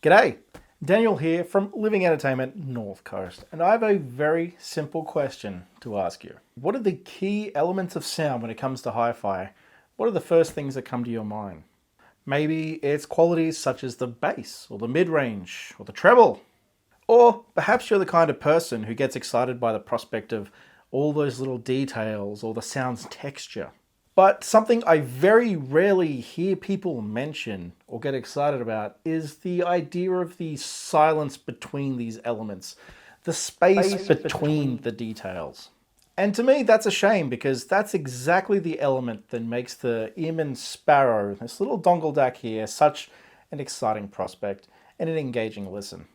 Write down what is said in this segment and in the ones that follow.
G'day, Daniel here from Living Entertainment North Coast, and I have a very simple question to ask you. What are the key elements of sound when it comes to hi-fi? What are the first things that come to your mind? Maybe it's qualities such as the bass, or the mid-range, or the treble. Or perhaps you're the kind of person who gets excited by the prospect of all those little details or the sound's texture. But something I very rarely hear people mention or get excited about is the idea of the silence between these elements, the space between the details. And to me, that's a shame because that's exactly the element that makes the EarMen Sparrow, this little dongle DAC here, such an exciting prospect and an engaging listen.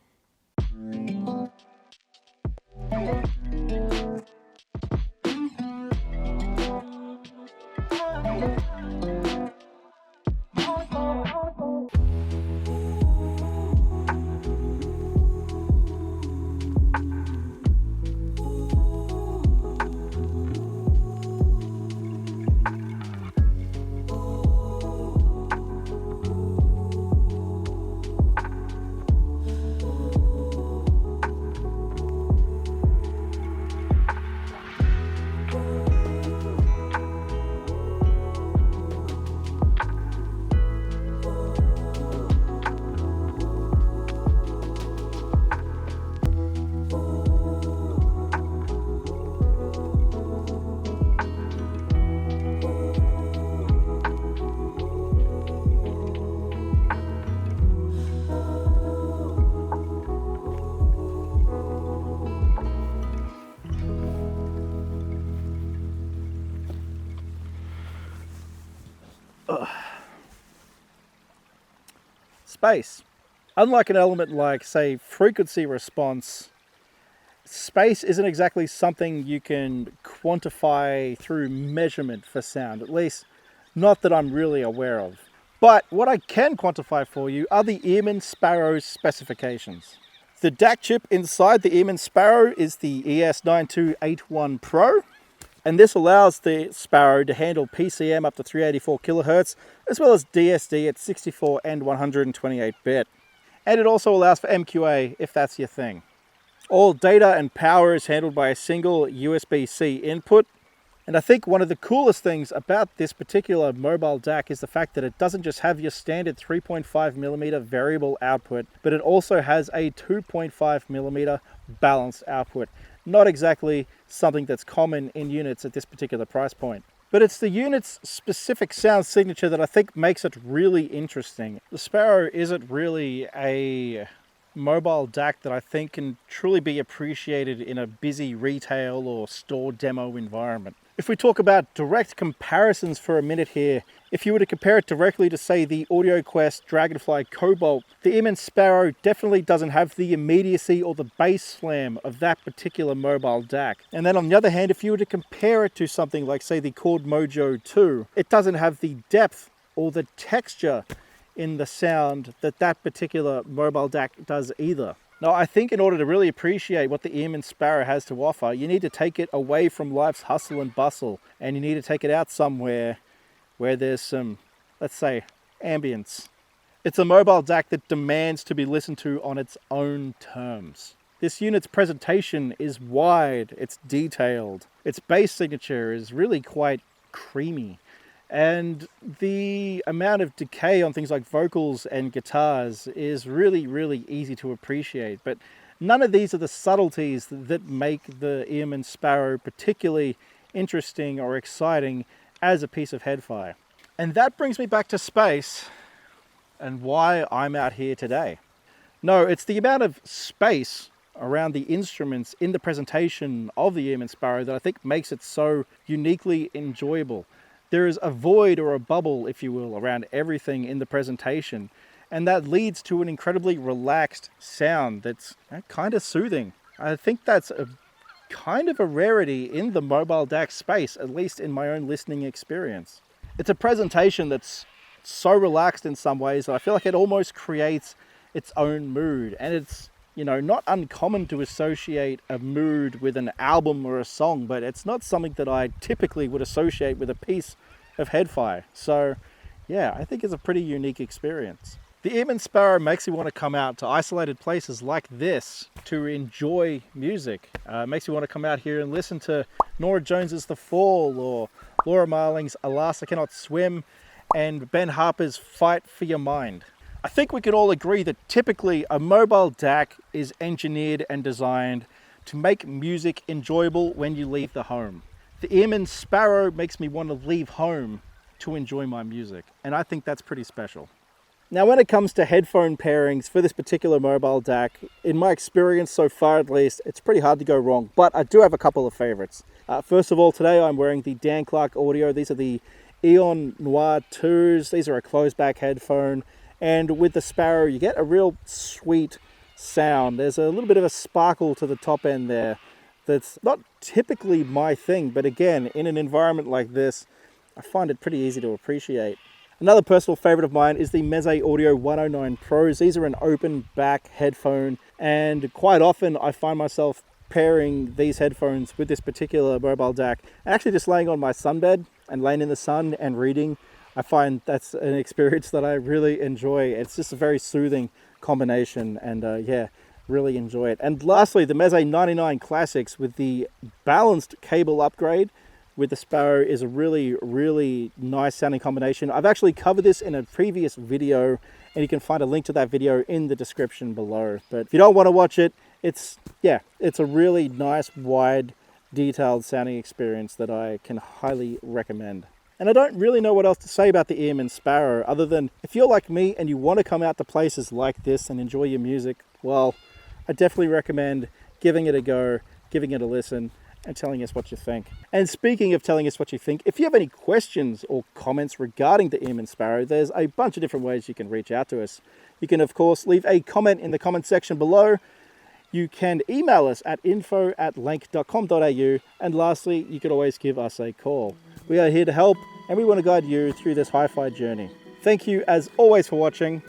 Space. Unlike an element like, say, frequency response, space isn't exactly something you can quantify through measurement for sound, at least not that I'm really aware of. But what I can quantify for you are the EarMen Sparrow's specifications. The DAC chip inside the EarMen Sparrow is the ES9281 Pro, and this allows the Sparrow to handle PCM up to 384 kHz, as well as DSD at 64 and 128 bit. And it also allows for MQA if that's your thing. All data and power is handled by a single USB-C input. And I think one of the coolest things about this particular mobile DAC is the fact that it doesn't just have your standard 3.5mm variable output, but it also has a 2.5mm balanced output. Not exactly something that's common in units at this particular price point. But it's the unit's specific sound signature that I think makes it really interesting. The Sparrow isn't really a mobile DAC that I think can truly be appreciated in a busy retail or store demo environment. If we talk about direct comparisons for a minute here, if you were to compare it directly to, say, the AudioQuest Dragonfly Cobalt, the EarMen Sparrow definitely doesn't have the immediacy or the bass slam of that particular mobile DAC. And then on the other hand, if you were to compare it to something like, say, the Chord Mojo 2, it doesn't have the depth or the texture in the sound that that particular mobile DAC does either. Now, I think in order to really appreciate what the EarMen Sparrow has to offer, you need to take it away from life's hustle and bustle, and you need to take it out somewhere where there's some, let's say, ambience. It's a mobile DAC that demands to be listened to on its own terms. This unit's presentation is wide, it's detailed, its bass signature is really quite creamy, and the amount of decay on things like vocals and guitars is really, really easy to appreciate. But none of these are the subtleties that make the EarMen Sparrow particularly interesting or exciting as a piece of head-fi. And that brings me back to space and why I'm out here today. No, it's the amount of space around the instruments in the presentation of the EarMen Sparrow that I think makes it so uniquely enjoyable. There is a void or a bubble, if you will, around everything in the presentation, and that leads to an incredibly relaxed sound that's kind of soothing. I think that's a kind of a rarity in the mobile DAC space, at least in my own listening experience. It's a presentation that's so relaxed in some ways that I feel like it almost creates its own mood, and it's, you know, not uncommon to associate a mood with an album or a song, but it's not something that I typically would associate with a piece of head-fi. So yeah, I think it's a pretty unique experience. The EarMen Sparrow makes me want to come out to isolated places like this to enjoy music. Makes me want to come out here and listen to Norah Jones's The Fall, or Laura Marling's Alas I Cannot Swim, and Ben Harper's Fight for Your Mind. I think we could all agree that typically a mobile DAC is engineered and designed to make music enjoyable when you leave the home. The EarMen Sparrow makes me want to leave home to enjoy my music, and I think that's pretty special. Now, when it comes to headphone pairings for this particular mobile DAC, in my experience so far at least, it's pretty hard to go wrong, but I do have a couple of favorites. First of all, today I'm wearing the Dan Clark Audio. These are the Aeon Noire 2s. These are a closed back headphone, and with the Sparrow you get a real sweet sound. There's a little bit of a sparkle to the top end there that's not typically my thing, but again, in an environment like this, I find it pretty easy to appreciate. Another personal favorite of mine is the Meze Audio 109 Pros. These are an open back headphone, and quite often I find myself pairing these headphones with this particular mobile DAC, and actually just laying on my sunbed and laying in the sun and reading. I find that's an experience that I really enjoy. It's just a very soothing combination, and yeah, really enjoy it. And lastly, the Meze 99 Classics with the balanced cable upgrade with the Sparrow is a really, really nice sounding combination. I've actually covered this in a previous video, and you can find a link to that video in the description below. But if you don't want to watch it, it's a really nice, wide, detailed sounding experience that I can highly recommend. And I don't really know what else to say about the EarMen Sparrow, other than if you're like me and you want to come out to places like this and enjoy your music, well, I definitely recommend giving it a go, giving it a listen, and telling us what you think. And speaking of telling us what you think, if you have any questions or comments regarding the EarMen Sparrow, there's a bunch of different ways you can reach out to us. You can, of course, leave a comment in the comment section below. You can email us at info@lank.com.au, and lastly, you can always give us a call. We are here to help, and we want to guide you through this hi-fi journey. Thank you as always for watching,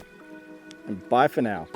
and bye for now.